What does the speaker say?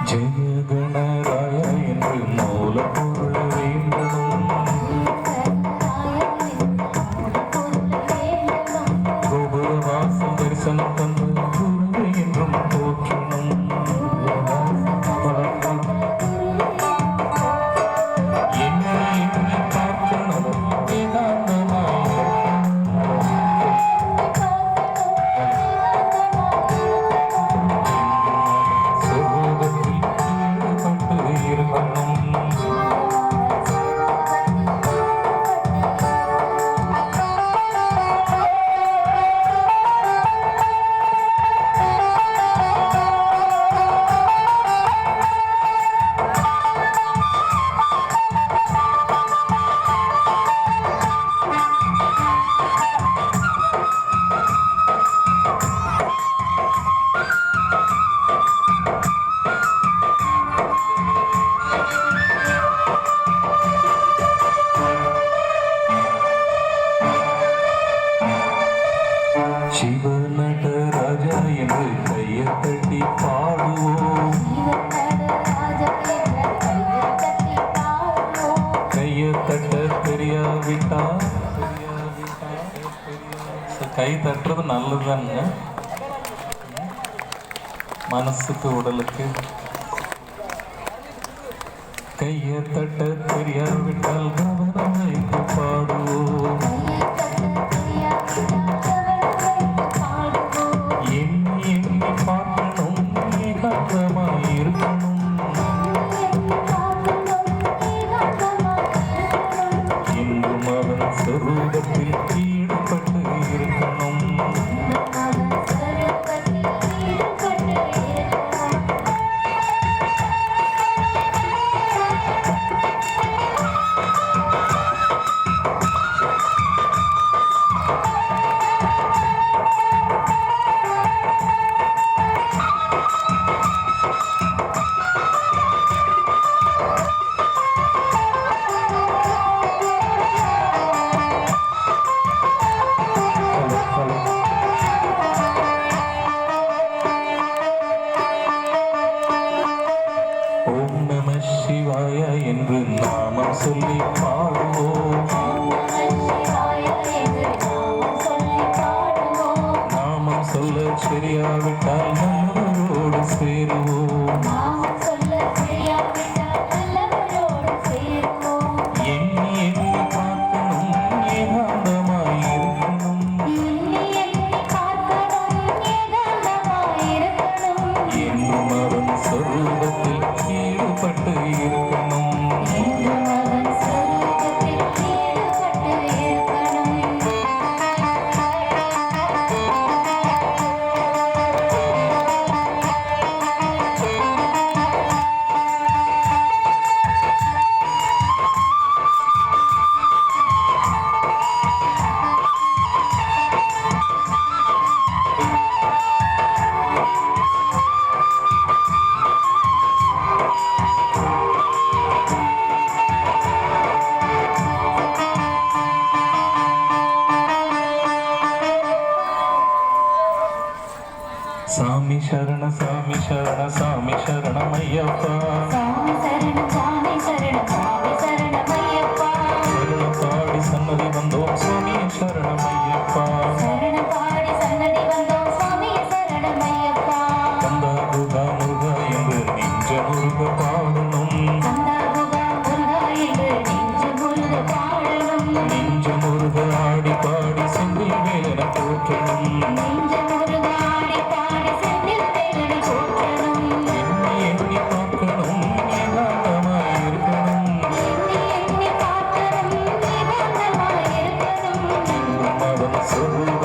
ஜெய கணராய என்று மூல பொருள் வேண்டணும். கோபுர வாசல் தரிசனம் தந்து குருவை என்றும் போற்றணும். என்னை எண்ணி பார்க்கணும் சிவ நடராஜா என்று கையை தட்டி பாடுவோம். கையை தட்ட தெரியாவிட்டா கை தட்டுறது நல்லதுதாங்க, மனசுக்கு உடலுக்கு. கையை தட்ட தெரியாவிட்டால் கவனம் வைத்து பாடுவோம். சொரூபத்தில் ஈடுபட்டு இருக்கணும். ஓம் நம சிவாய என்று நாமம் சொல்லி பாடுவோம். நாமம் சொல்ல சரியாவிட்டால் நல்லவரோடு சேருவோம். எண்ணி எண்ணி பார்க்கணும், ஏகாந்தமாயிருக்கணும். என்னும் அவன் சொரூபத்தில் ஈடுபட்டு இருக்கணும். சாமி சரண சாமி சரண சாமி சரணமையப்பா. சரண பாடி சன்னதி வந்தோம் சுவாமி சரணமையப்பா. கந்தா குகா முருகா என்று நெஞ்ச முருக பாடணும். நெஞ்ச முருக ஆடி பாடி செந்தில் வேலன போற்றணும். So